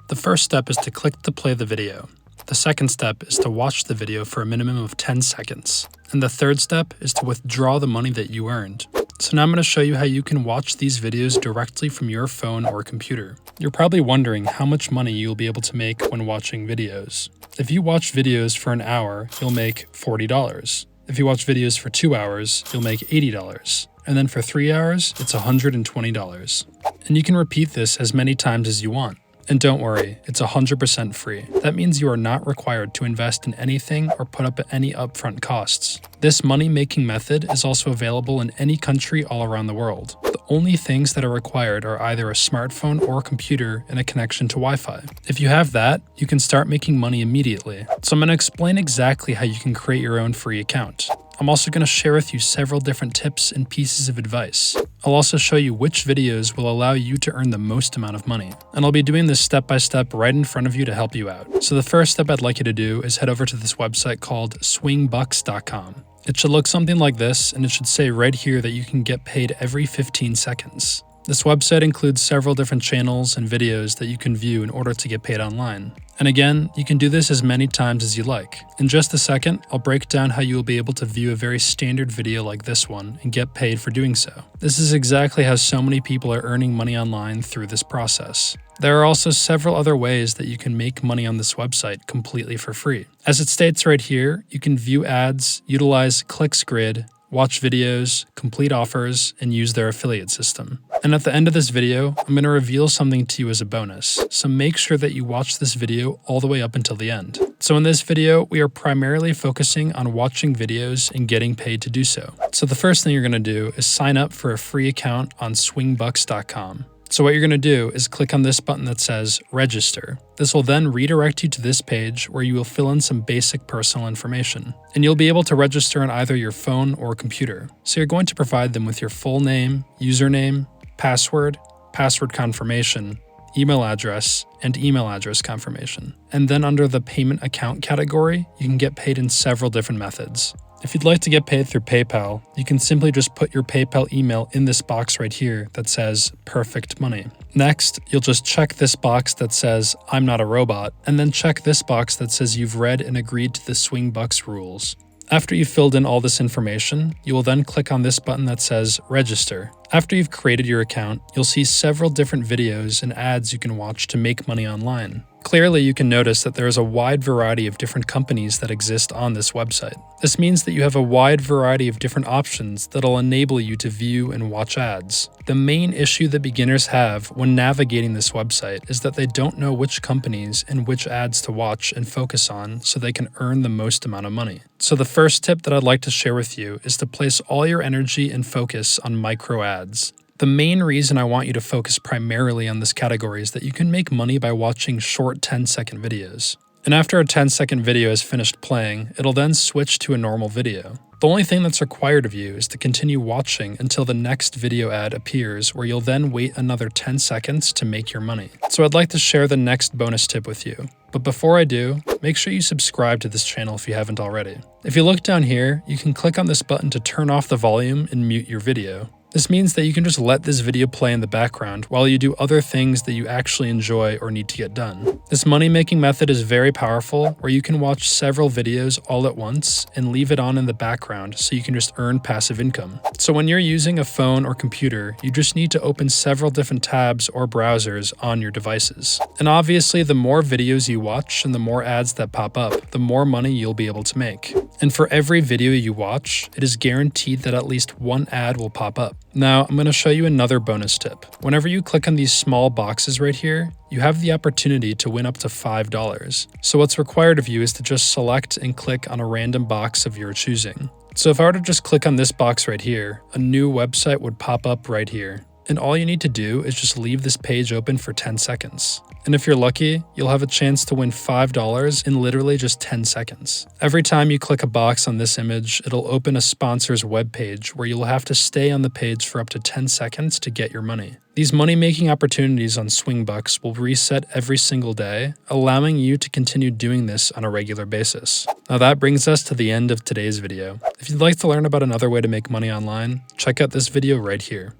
The first step is to click to play the video. The second step is to watch the video for a minimum of 10 seconds. And the third step is to withdraw the money that you earned. So now I'm going to show you how you can watch these videos directly from your phone or computer. You're probably wondering how much money you'll be able to make when watching videos. If you watch videos for an hour, you'll make $40. If you watch videos for 2 hours, you'll make $80. And then for 3 hours, it's $120. And you can repeat this as many times as you want. And don't worry, it's 100% free. That means you are not required to invest in anything or put up any upfront costs. This money-making method is also available in any country all around the world. The only things that are required are either a smartphone or computer and a connection to Wi-Fi. If you have that, you can start making money immediately. So I'm going to explain exactly how you can create your own free account. I'm also going to share with you several different tips and pieces of advice. I'll also show you which videos will allow you to earn the most amount of money. And I'll be doing this step by step right in front of you to help you out. So the first step I'd like you to do is head over to this website called swingbucks.com. It should look something like this, and it should say right here that you can get paid every 15 seconds. This website includes several different channels and videos that you can view in order to get paid online. And again, you can do this as many times as you like. In just a second, I'll break down how you will be able to view a very standard video like this one and get paid for doing so. This is exactly how so many people are earning money online through this process. There are also several other ways that you can make money on this website completely for free. As it states right here, you can view ads, utilize clicks grid, watch videos, complete offers, and use their affiliate system. And at the end of this video, I'm going to reveal something to you as a bonus, so make sure that you watch this video all the way up until the end. So in this video, we are primarily focusing on watching videos and getting paid to do so. So the first thing you're going to do is sign up for a free account on swingbucks.com. So what you're going to do is click on this button that says register. This will then redirect you to this page where you will fill in some basic personal information. And you'll be able to register on either your phone or computer. So you're going to provide them with your full name, username, password, password confirmation, email address, and email address confirmation. And then under the payment account category, you can get paid in several different methods. If you'd like to get paid through PayPal, you can simply just put your PayPal email in this box right here that says perfect money. Next, you'll just check this box that says I'm not a robot, and then check this box that says you've read and agreed to the Swingbucks rules. After you've filled in all this information, you will then click on this button that says register. After you've created your account, you'll see several different videos and ads you can watch to make money online. Clearly, you can notice that there is a wide variety of different companies that exist on this website. This means that you have a wide variety of different options that'll enable you to view and watch ads. The main issue that beginners have when navigating this website is that they don't know which companies and which ads to watch and focus on so they can earn the most amount of money. So the first tip that I'd like to share with you is to place all your energy and focus on micro ads. The main reason I want you to focus primarily on this category is that you can make money by watching short 10-second videos. And after a 10-second video is finished playing, it'll then switch to a normal video. The only thing that's required of you is to continue watching until the next video ad appears, where you'll then wait another 10 seconds to make your money. So I'd like to share the next bonus tip with you. But before I do, make sure you subscribe to this channel if you haven't already. If you look down here, you can click on this button to turn off the volume and mute your video. This means that you can just let this video play in the background while you do other things that you actually enjoy or need to get done. This money-making method is very powerful, where you can watch several videos all at once and leave it on in the background so you can just earn passive income. So when you're using a phone or computer, you just need to open several different tabs or browsers on your devices. And obviously, the more videos you watch and the more ads that pop up, the more money you'll be able to make. And for every video you watch, it is guaranteed that at least one ad will pop up. Now, I'm going to show you another bonus tip. Whenever you click on these small boxes right here, you have the opportunity to win up to $5. So what's required of you is to just select and click on a random box of your choosing. So if I were to just click on this box right here, a new website would pop up right here. And all you need to do is just leave this page open for 10 seconds. And if you're lucky, you'll have a chance to win $5 in literally just 10 seconds. Every time you click a box on this image, it'll open a sponsor's web page where you'll have to stay on the page for up to 10 seconds to get your money. These money-making opportunities on Swingbucks will reset every single day, allowing you to continue doing this on a regular basis. Now that brings us to the end of today's video. If you'd like to learn about another way to make money online, check out this video right here.